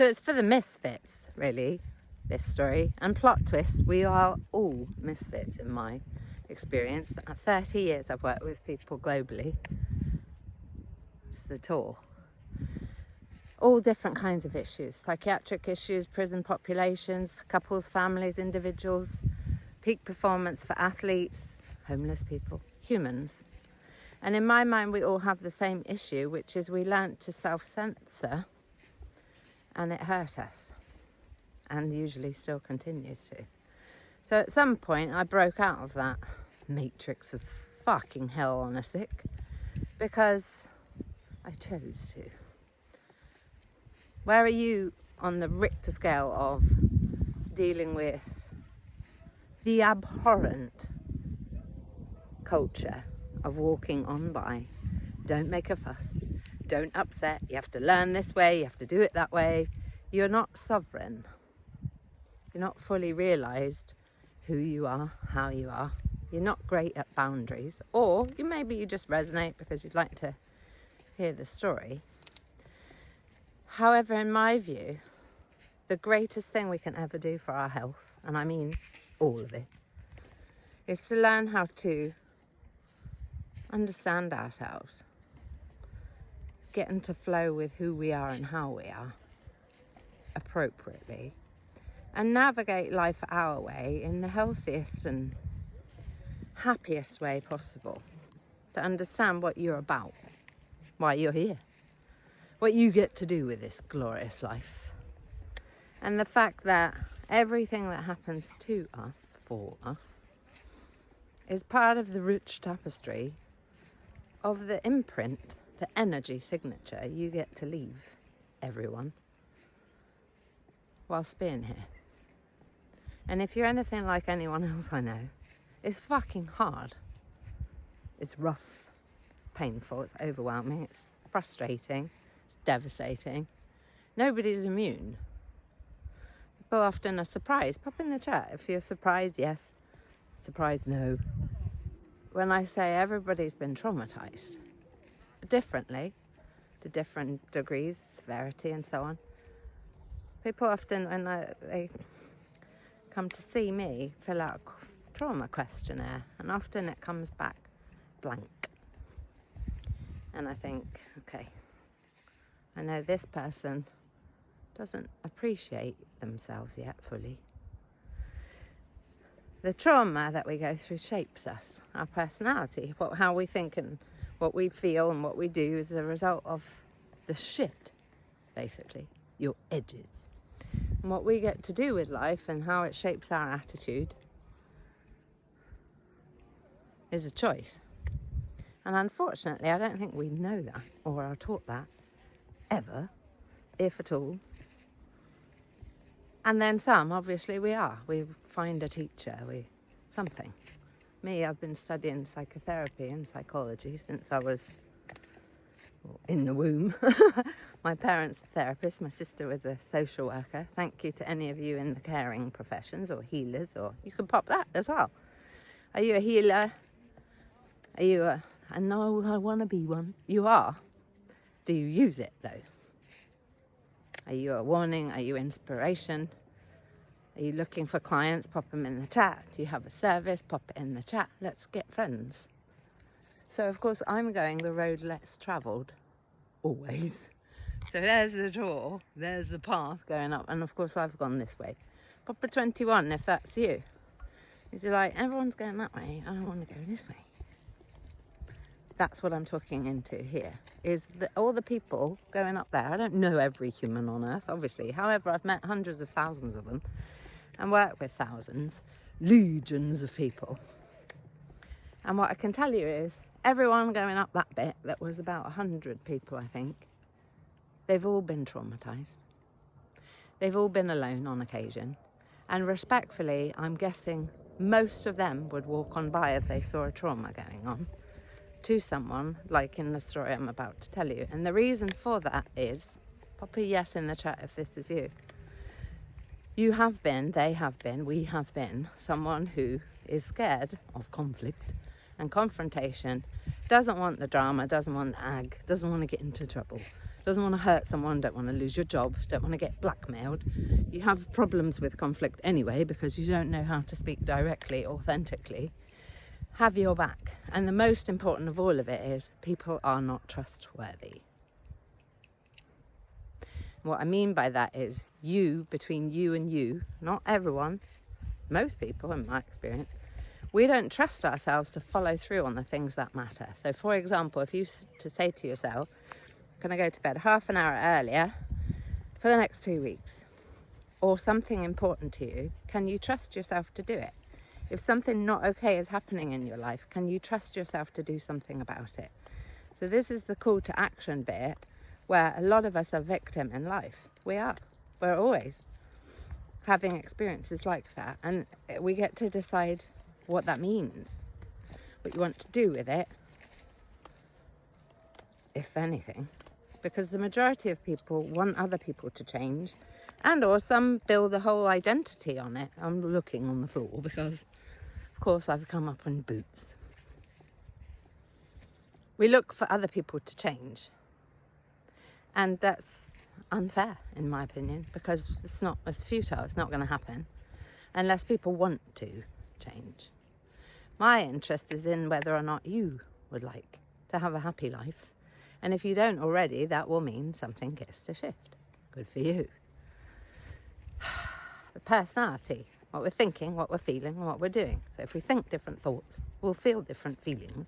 So it's for the misfits, really, this story. And plot twist, we are all misfits in my experience. 30 years I've worked with people globally. It's the tour. All different kinds of issues, psychiatric issues, prison populations, couples, families, individuals, peak performance for athletes, homeless people, humans. And in my mind, we all have the same issue, which is we learnt to self-censor and it hurt us, and usually still continues to. So at some point, I broke out of that matrix of fucking hell on a stick because I chose to. Where are you on the Richter scale of dealing with the abhorrent culture of walking on by? Don't make a fuss. Don't upset. You have to learn this way. You have to do it that way. You're not sovereign. You're not fully realised who you are, how you are. You're not great at boundaries. Or maybe you just resonate because you'd like to hear the story. However, in my view, the greatest thing we can ever do for our health, and I mean all of it, is to learn how to understand ourselves, get into flow with who we are and how we are appropriately, and navigate life our way in the healthiest and happiest way possible, to understand what you're about, why you're here, what you get to do with this glorious life, and the fact that everything that happens to us, for us, is part of the rich tapestry of the imprint, the energy signature you get to leave everyone whilst being here. And if you're anything like anyone else I know, it's fucking hard. It's rough, painful, it's overwhelming, it's frustrating, it's devastating. Nobody's immune. People often are surprised. Pop in the chat if you're surprised, yes. Surprised, no. When I say everybody's been traumatized, differently, to different degrees, severity and so on. People often, when they come to see me, fill out a trauma questionnaire, and often it comes back blank. And I think, okay, I know this person doesn't appreciate themselves yet fully. The trauma that we go through shapes us, our personality, how we think and what we feel and what we do is a result of the shit, basically, your edges. And what we get to do with life and how it shapes our attitude is a choice. And unfortunately, I don't think we know that or are taught that ever, if at all. And then some, obviously, we are. We find a teacher, something. Me, I've been studying psychotherapy and psychology since I was in the womb. My parents are therapists. My sister was a social worker. Thank you to any of you in the caring professions or healers, or you can pop that as well. Are you a healer? Are you I know I want to be one. You are. Do you use it, though? Are you a warning? Are you inspiration? Are you looking for clients? Pop them in the chat. Do you have a service? Pop it in the chat. Let's get friends. So, of course, I'm going the road less travelled, always. So there's the door, there's the path going up, and of course I've gone this way. Pop a 21 if that's you. Because you're like, everyone's going that way, I want to go this way. That's what I'm talking into here, is that all the people going up there. I don't know every human on earth, obviously. However, I've met hundreds of thousands of them and worked with thousands, legions of people. And what I can tell you is everyone going up that bit, that was about 100 people, I think, they've all been traumatized. They've all been alone on occasion. And respectfully, I'm guessing most of them would walk on by if they saw a trauma going on to someone, like in the story I'm about to tell you. And the reason for that is, pop a yes in the chat if this is you. You have been, they have been, we have been someone who is scared of conflict and confrontation, doesn't want the drama, doesn't want the ag, doesn't want to get into trouble, doesn't want to hurt someone, don't want to lose your job, don't want to get blackmailed. You have problems with conflict anyway because you don't know how to speak directly, authentically. Have your back. And the most important of all of it is people are not trustworthy. What I mean by that is you, between you and you, not everyone, most people in my experience, we don't trust ourselves to follow through on the things that matter. So for example, if you to say to yourself, can I go to bed half an hour earlier for the next 2 weeks? Or something important to you, can you trust yourself to do it? If something not okay is happening in your life, can you trust yourself to do something about it? So this is the call to action bit where a lot of us are victim in life. We are. We're always having experiences like that. And we get to decide what that means, what you want to do with it, if anything. Because the majority of people want other people to change, and or some build a whole identity on it. I'm looking on the floor because, of course, I've come up in boots. We look for other people to change, and that's unfair, in my opinion, because it's futile. It's not going to happen unless people want to change. My interest is in whether or not you would like to have a happy life. And if you don't already, that will mean something gets to shift. Good for you. The personality, what we're thinking, what we're feeling, and what we're doing. So if we think different thoughts, we'll feel different feelings,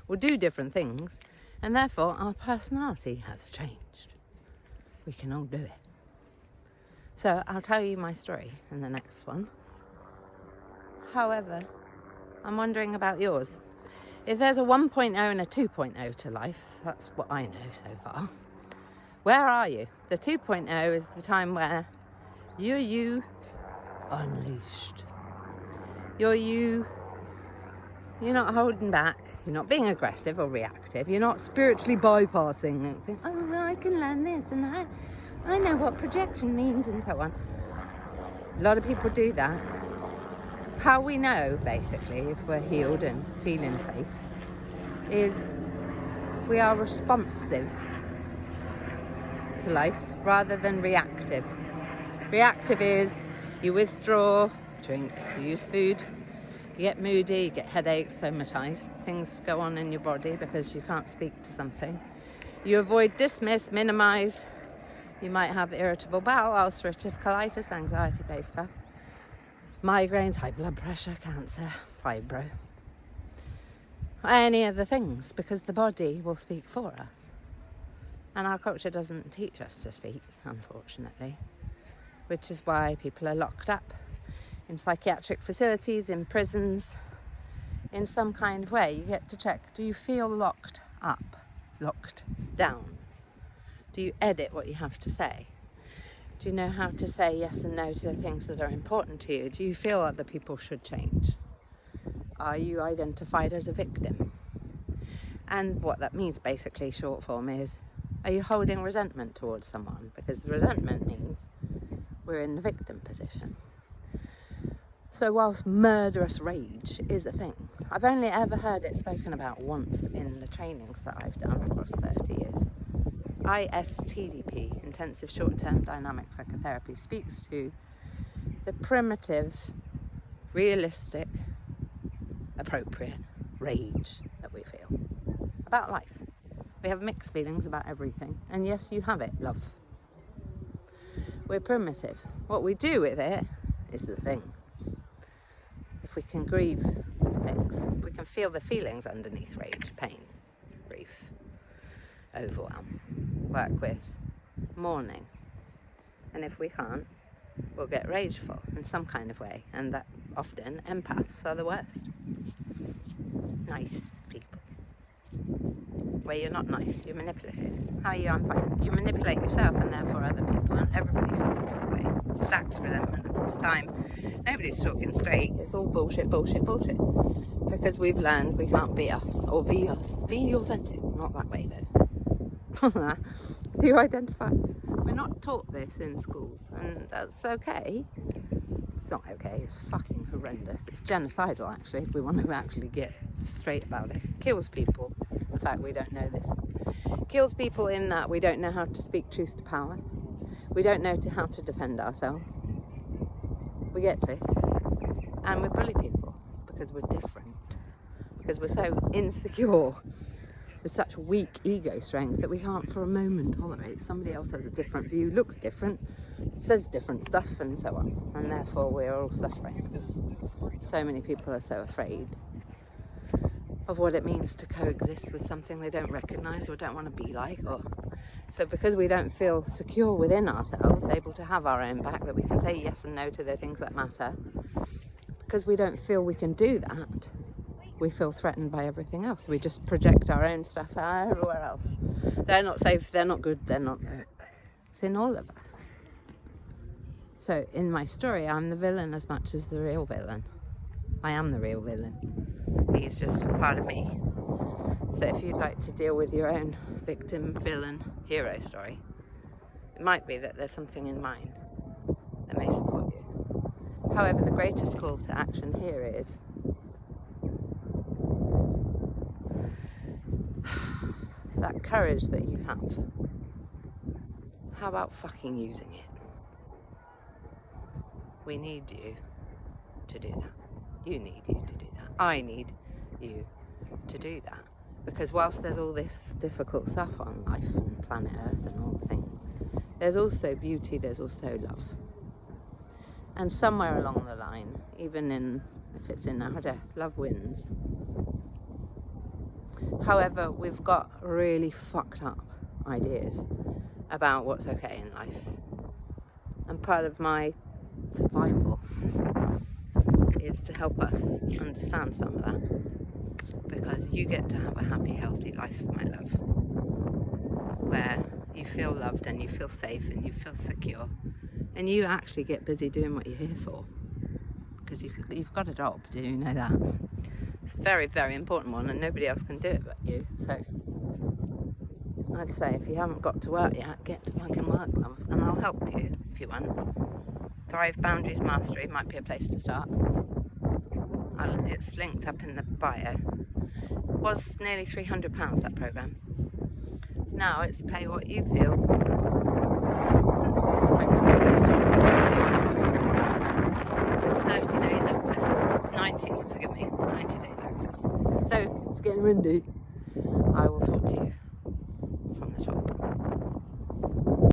we'll do different things, and therefore our personality has changed. We can all do it. So I'll tell you my story in the next one. However, I'm wondering about yours. If there's a 1.0 and a 2.0 to life, that's what I know so far. Where are you? The 2.0 is the time where you're you unleashed. You're you. You're not holding back. You're not being aggressive or reactive. You're not spiritually bypassing and think, oh, well, I can learn this and I know what projection means and so on. A lot of people do that. How we know, basically, if we're healed and feeling safe, is we are responsive to life rather than reactive. Reactive is you withdraw, drink, you use food, you get moody, you get headaches, somatize. Things go on in your body because you can't speak to something. You avoid, dismiss, minimize. You might have irritable bowel, ulcerative colitis, anxiety-based stuff. Migraines, high blood pressure, cancer, fibro, any of the things, because the body will speak for us. And our culture doesn't teach us to speak, unfortunately, which is why people are locked up in psychiatric facilities, in prisons, in some kind of way. You get to check, do you feel locked up, locked down? Do you edit what you have to say? Do you know how to say yes and no to the things that are important to you? Do you feel other people should change? Are you identified as a victim? And what that means, basically, short form is, are you holding resentment towards someone? Because resentment means we're in the victim position. So whilst murderous rage is a thing, I've only ever heard it spoken about once in the trainings that I've done across 30 years. ISTDP, Intensive Short-Term Dynamic Psychotherapy, speaks to the primitive, realistic, appropriate rage that we feel about life. We have mixed feelings about everything, and yes, you have it, love. We're primitive. What we do with it is the thing. If we can grieve things, if we can feel the feelings underneath rage, pain, grief, overwhelm, work with mourning, and if we can't, we'll get rageful in some kind of way, and that often empaths are the worst. Nice people. Where you're not nice, you're manipulative. How are you? I'm fine. You manipulate yourself and therefore other people, and everybody suffers that way. It stacks resentment across time. Nobody's talking straight. It's all bullshit, bullshit, bullshit. Because we've learned we can't be us, or be us. Be authentic. Not that way though. Do you identify? We're not taught this in schools, and that's okay. It's not okay, it's fucking horrendous. It's genocidal, actually, if we want to actually get straight about it. It kills people, the fact we don't know this. Kills people in that we don't know how to speak truth to power. We don't know how to defend ourselves. We get sick. And we bully people because we're different. Because we're so insecure with such weak ego strength that we can't for a moment tolerate somebody else has a different view, looks different, says different stuff, and so on. And therefore we're all suffering because so many people are so afraid of what it means to coexist with something they don't recognise or don't want to be like. Or so because we don't feel secure within ourselves, able to have our own back, that we can say yes and no to the things that matter, because we don't feel we can do that, we feel threatened by everything else. We just project our own stuff everywhere else. They're not safe, they're not good, they're not... It's in all of us. So in my story, I'm the villain as much as the real villain. I am the real villain. He's just a part of me. So if you'd like to deal with your own victim, villain, hero story, it might be that there's something in mine that may support you. However, the greatest call to action here is that courage that you have. How about fucking using it? We need you to do that. You need you to do that. I need you to do that. Because whilst there's all this difficult stuff on life and planet Earth and all the things, there's also beauty, there's also love. And somewhere along the line, even if it's in our death, love wins. However, we've got really fucked up ideas about what's okay in life. And part of my survival is to help us understand some of that, because you get to have a happy, healthy life, my love, where you feel loved and you feel safe and you feel secure, and you actually get busy doing what you're here for, because you've got a job. Do you know that? It's a very, very important one, and nobody else can do it but you. So I'd say if you haven't got to work yet, get to fucking work, love, and I'll help you if you want. Thrive Boundaries Mastery might be a place to start. It's linked up in the bio. It was nearly £300, that programme. Now it's pay what you feel. Based on what you went through. 30 days access. 90 days access. So it's getting windy.